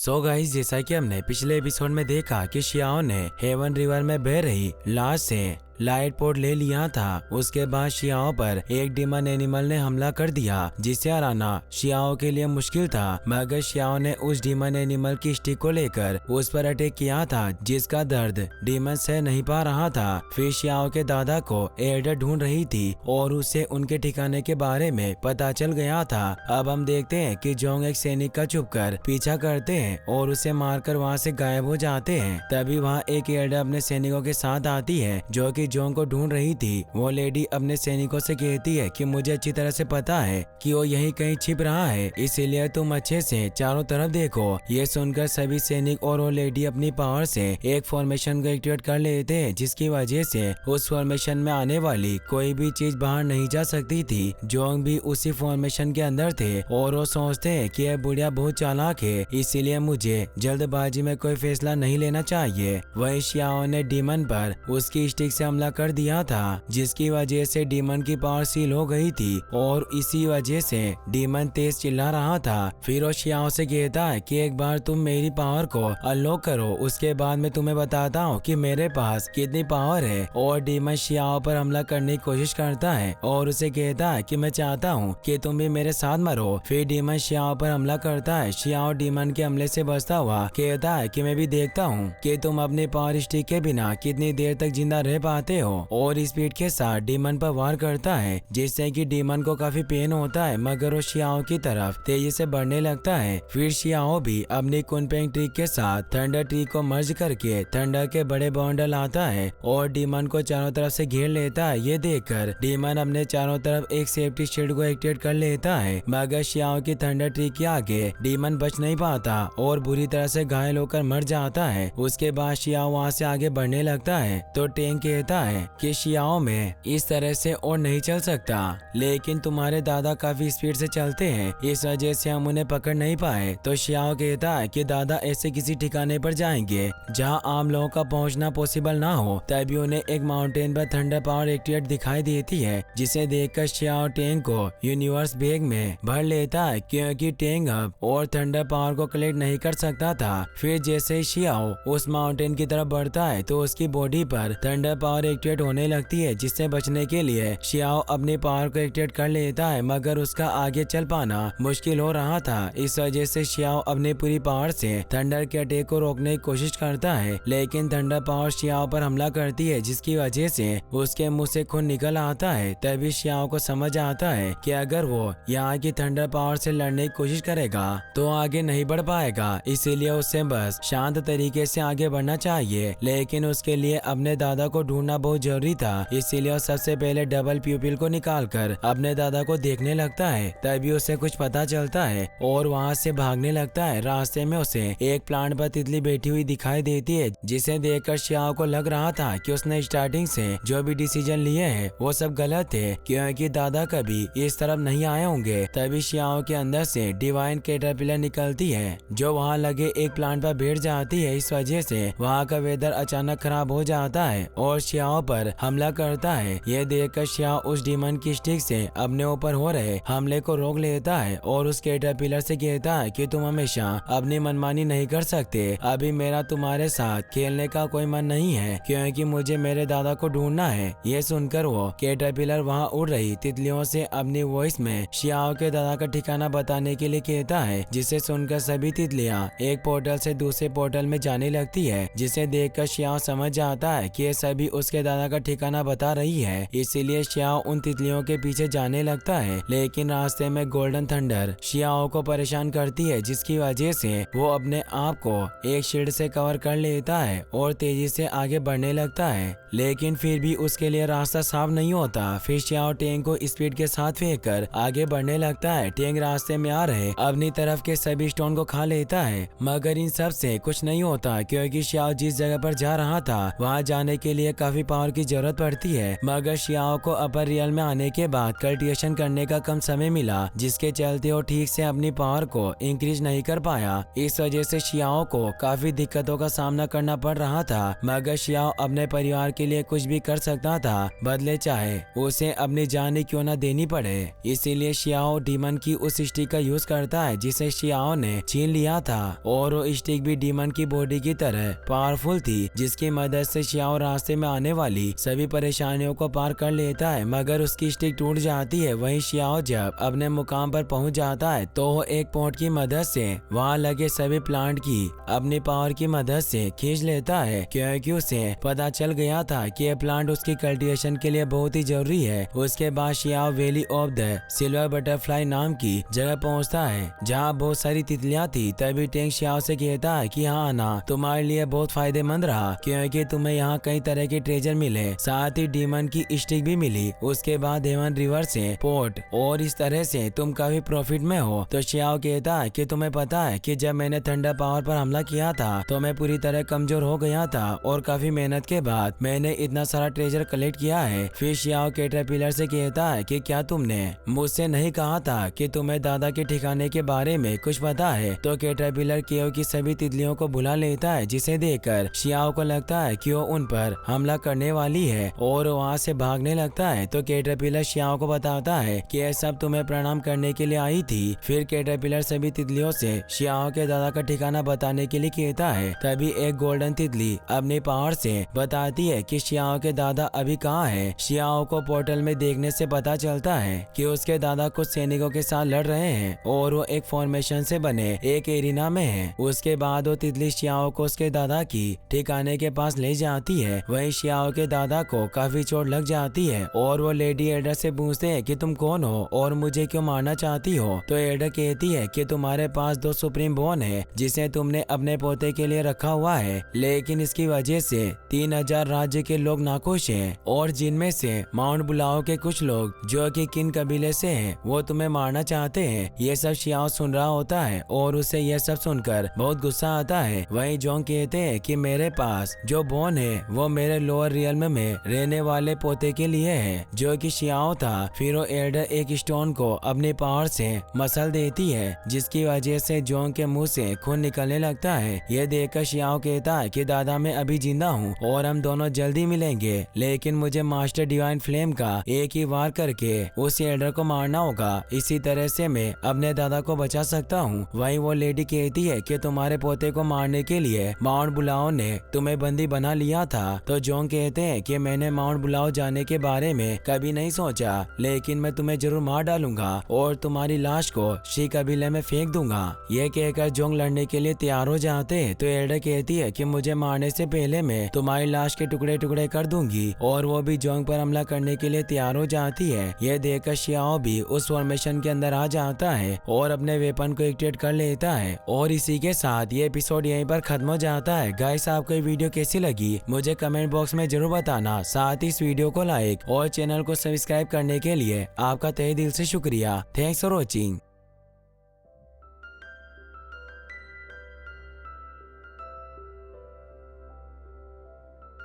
So guys, जैसा कि हमने पिछले एपिसोड में देखा कि शियाओ ने हेवन रिवर में बह रही लाश से लाइट पोर्ट ले लिया था। उसके बाद शियाओ पर एक डीमन एनिमल ने हमला कर दिया, जिसे हराना शियाओ के लिए मुश्किल था। मगर शियाओ ने उस डीमन एनिमल की स्टिक को लेकर उस पर अटैक किया था, जिसका दर्द डीमन सह नहीं पा रहा था। फिर शियाओ के दादा को एडर ढूंढ रही थी और उसे उनके ठिकाने के बारे में पता चल गया था। अब हम देखते हैं कि जोंग एक सैनिक का छुपकर पीछा करते हैं और उसे मारकर वहाँ से गायब हो जाते हैं। तभी वहाँ एक एडर अपने सैनिकों के साथ आती है जो कि जोंग को ढूंढ रही थी। वो लेडी अपने सैनिकों से कहती है कि मुझे अच्छी तरह से पता है कि वो यहीं कहीं छिप रहा है, इसीलिए तुम अच्छे से चारों तरफ देखो। ये सुनकर सभी सैनिक और वो लेडी अपनी पावर से एक फॉर्मेशन को एक्टिवेट कर लेते हैं, जिसकी वजह से उस फॉर्मेशन में आने वाली कोई भी चीज बाहर नहीं जा सकती थी। जोंग भी उसी फॉर्मेशन के अंदर थे और वो सोचते हैं कि यह बुढ़िया बहुत चालाक है, इसीलिए मुझे जल्दबाजी में कोई फैसला नहीं लेना चाहिए। वही शियाओ ने डीमन पर उसकी स्टिक से हमला कर दिया था, जिसकी वजह से डीमन की पावर सील हो गई थी और इसी वजह से डीमन तेज चिल्ला रहा था। फिर वो शियाओ से कहता है कि एक बार तुम मेरी पावर को अनलॉक करो, उसके बाद मैं तुम्हें बताता हूँ कि मेरे पास कितनी पावर है। और डीमन शियाओ पर हमला करने की कोशिश करता है और उसे कहता है कि मैं चाहता हूँ कि तुम भी मेरे साथ मरो। फिर डीमन शियाओ पर हमला करता है। शियाओ डीमन के हमले से बचता हुआ कहता है कि मैं भी देखता हूँ कि तुम अपनी पावर स्टिक के बिना कितनी देर तक जिंदा रह पाते हो, और स्पीड के साथ डीमन पर वार करता है, जिससे कि डीमन को काफी पेन होता है, मगर वो शियाओ की तरफ तेजी से बढ़ने लगता है। फिर शियाओ भी अपनी कुनपेंग ट्रिक के साथ थंडर ट्रिक को मर्ज करके थंडर के बड़े बॉन्डल आता है और डीमन को चारों तरफ से घेर लेता है। ये देखकर डीमन अपने चारों तरफ एक सेफ्टी शील्ड को एक्टिवेट कर लेता है, मगर शियाओ की थंडर ट्रिक के आगे डीमन बच नहीं पाता और बुरी तरह से घायल होकर मर जाता है। उसके बाद शियाओ वहाँ से आगे बढ़ने लगता है तो टेंग कहता है कि शियाओ में इस तरह से और नहीं चल सकता, लेकिन तुम्हारे दादा काफी स्पीड से चलते हैं, इस वजह से हम उन्हें पकड़ नहीं पाए। तो शियाओ कहता है कि दादा ऐसे किसी ठिकाने पर जाएंगे जहां आम लोगों का पहुंचना पॉसिबल ना हो। तभी उन्हें एक माउंटेन पर थंडर पावर एक्टिवेट दिखाई देती है, जिसे देखकर शियाओ टेंग को यूनिवर्स बैग में भर लेता है, क्योंकि टेंग अब और थंडर पावर को कलेक्ट नहीं कर सकता था। फिर जैसे ही शियाओ उस माउंटेन की तरफ बढ़ता है तो उसकी बॉडी पर थंडर पावर एक्टिवेट होने लगती है, जिससे बचने के लिए शियाओ अपनी पावर को एक्टिवेट कर लेता है, मगर उसका आगे चल पाना मुश्किल हो रहा था। इस वजह से शियाओ अपनी पूरी पावर से थंडर के अटैक को रोकने की कोशिश करता है, लेकिन थंडर पावर शियाओ पर हमला करती है, जिसकी वजह से उसके मुंह से खून निकल आता है। तभी शियाओ को समझ आता है कि अगर वो यहाँ की थंडर पावर से लड़ने की कोशिश करेगा तो आगे नहीं बढ़ पाएगा, इसीलिए उसे बस शांत तरीके से आगे बढ़ना चाहिए। लेकिन उसके लिए अपने दादा को ढूंढना बहुत जरूरी था, इसीलिए सबसे पहले डबल प्यूपिल को निकालकर अपने दादा को देखने लगता है। तभी उसे कुछ पता चलता है और वहाँ से भागने लगता है। रास्ते में उसे एक प्लांट पर तितली बैठी हुई दिखाई देती है, जिसे देखकर शियाओ को लग रहा था कि उसने स्टार्टिंग से जो भी डिसीजन लिए हैं वो सब गलत थे, क्योंकि दादा कभी इस तरफ नहीं आए होंगे। तभी शियाओ के अंदर से डिवाइन कैटरपिलर निकलती है, जो वहाँ लगे एक प्लांट पर बैठ जाती है। इस वजह से वहाँ का वेदर अचानक खराब हो जाता है और शियाओ पर हमला करता है। यह देखकर शियाओ उस डीमन की स्टिक से अपने ऊपर हो रहे हमले को रोक लेता है और उस कैटरपिलर से कहता है कि तुम हमेशा अपनी मनमानी नहीं कर सकते। अभी मेरा तुम्हारे साथ खेलने का कोई मन नहीं है, क्योंकि मुझे मेरे दादा को ढूंढना है। ये सुनकर वो कैटरपिलर वहाँ उड़ रही तितलियों से अपनी वॉइस में शियाओ के दादा का ठिकाना बताने के लिए कहता है, जिसे सुनकर सभी तितलियाँ एक पोर्टल से दूसरे पोर्टल में जाने लगती है, जिसे देखकर शियाओ समझ जाता है कि ये सभी उसके दादा का ठिकाना बता रही है। इसीलिए शियाओ उन तितलियों के पीछे जाने लगता है, लेकिन रास्ते में गोल्डन थंडर शियाओ को परेशान करती है, जिसकी वजह से वो अपने आप को एक शील्ड से कवर कर लेता है और तेजी से आगे बढ़ने लगता है, लेकिन फिर भी उसके लिए रास्ता साफ नहीं होता। फिर शियाओ टेंग को स्पीड के साथ फेंक कर आगे बढ़ने लगता है। टेंग रास्ते में आ रहे अपनी तरफ के सभी स्टोन को खा लेता है, मगर इन सब से कुछ नहीं होता, क्योंकि शियाओ जिस जगह पर जा रहा था वहाँ जाने के लिए काफी काफी पावर की जरूरत पड़ती है, मगर शियाओ को अपर रियल में आने के बाद कल्टिवेशन करने का कम समय मिला, जिसके चलते वो ठीक से अपनी पावर को इंक्रीज नहीं कर पाया। इस वजह से शियाओ को काफी दिक्कतों का सामना करना पड़ रहा था, मगर शियाओ अपने परिवार के लिए कुछ भी कर सकता था, बदले चाहे उसे अपनी जान ही क्यों न देनी पड़े। इसीलिए शियाओ डीमन की उस स्टिक का यूज करता है जिसे शियाओ ने छीन लिया था, और वो स्टिक भी डीमन की बॉडी की तरह पावरफुल थी, जिसकी मदद से शियाओ रास्ते में आने वाली सभी परेशानियों को पार कर लेता है। मगर उसकी स्टिक टूट जाती है। वहीं शियाओ जब अपने मुकाम पर पहुंच जाता है तो वो एक पॉट की मदद से वहां लगे सभी प्लांट की अपनी पावर की मदद से खींच लेता है, क्योंकि उसे पता चल गया था कि ये प्लांट उसकी कल्टीवेशन के लिए बहुत ही जरूरी है। उसके बाद Xiao valley of the silver butterfly नाम की जगह पहुंचता है, जहां बहुत सारी तितलियां थी। तभी टैंक शियाओ से कहता है कि हाँ आना तुम्हारे लिए बहुत फायदेमंद रहा, क्योंकि तुम्हें यहाँ कई तरह के ट्रेजर मिले, साथ ही डीमन की स्टिक भी मिली। उसके बाद हेवन रिवर से पोर्ट, और इस तरह से तुम काफी प्रॉफिट में हो। तो शियाओ कहता है कि तुम्हें पता है कि जब मैंने थंडर पावर पर हमला किया था तो मैं पूरी तरह कमजोर हो गया था, और काफी मेहनत के बाद मैंने इतना सारा ट्रेजर कलेक्ट किया है। फिर शियाओ कैटरपिलर से कहता है कि क्या तुमने मुझसे नहीं कहा था कि तुम्हें दादा के ठिकाने के बारे में कुछ पता है। तो कैटरपिलर केओ की सभी तितलियों को बुला लेता है, जिसे देखकर शियाओ को लगता है कि वो उन पर हमला करने वाली है, और वहाँ से भागने लगता है। तो कैटरपिलर शियाओ को बताता है कि यह सब तुम्हें प्रणाम करने के लिए आई थी। फिर कैटरपिलर सभी तितलियों से शियाओ के दादा का ठिकाना बताने के लिए कहता है। तभी एक गोल्डन तितली अपनी पावर से बताती है कि शियाओ के दादा अभी कहाँ है। शियाओ को पोर्टल में देखने से पता चलता है कि उसके दादा कुछ सैनिकों के साथ लड़ रहे हैं, और वो एक फॉर्मेशन से बने एक एरिना में है। उसके बाद वो तितली शियाओ को उसके दादा की ठिकाने के पास ले जाती है। वहीं शियाओ के दादा को काफी चोट लग जाती है, और वो लेडी एल्डर से पूछते हैं कि तुम कौन हो और मुझे क्यों मारना चाहती हो। तो एल्डर कहती है कि तुम्हारे पास 2 सुप्रीम बोन है, जिसे तुमने अपने पोते के लिए रखा हुआ है, लेकिन इसकी वजह से 3000 राज्य के लोग नाखुश हैं, और जिनमें से माउंट बुलाओ के कुछ लोग जो कि किन कबीले से हैं वो तुम्हें मारना चाहते हैं। ये सब शियाओ सुन रहा होता है, और उसे यह सब सुनकर बहुत गुस्सा आता है। वहीं जोंग कहते हैं कि मेरे पास जो बोन है वो मेरे लोअर रियल्म में रहने वाले पोते के लिए है, जो कि शियाओ था। फिर वो एल्डर एक स्टोन को अपनी पावर से मसल देती है, जिसकी वजह से जोंग के मुंह से खून निकलने लगता है। यह देखकर शियाओ कहता है कि दादा मैं अभी जिंदा हूँ और हम दोनों जल्दी मिलेंगे, लेकिन मुझे मास्टर डिवाइन फ्लेम का एक ही वार करके उस एल्डर को मारना होगा। इसी तरह से मैं अपने दादा को बचा सकता हूँ। वहीं वो लेडी कहती है कि तुम्हारे पोते को मारने के लिए माउंट बुलाओ ने तुम्हें बंदी बना लिया था। तो जोंग कहते हैं कि मैंने माउंट बुलाओ जाने के बारे में कभी नहीं सोचा, लेकिन मैं तुम्हें जरूर मार डालूंगा और तुम्हारी लाश को शी कबीले में फेंक दूंगा। ये कहकर जोंग लड़ने के लिए तैयार हो जाते हैं। तो एल्डर कहती है कि मुझे मारने से पहले मैं तुम्हारी लाश के टुकड़े टुकड़े कर दूंगी, और वो भी जोंग पर हमला करने के लिए तैयार हो जाती है। यह देखकर शियाओ भी उस फॉर्मेशन के अंदर आ जाता है और अपने वेपन को एक्टिवेट कर लेता है। और इसी के साथ ये एपिसोड यहीं पर खत्म हो जाता है। गाइस आपको ये वीडियो कैसी लगी मुझे कमेंट बॉक्स में जरूर बताना। साथ ही इस वीडियो को लाइक और चैनल को सब्सक्राइब करने के लिए आपका तहे दिल से शुक्रिया। Thanks for watching.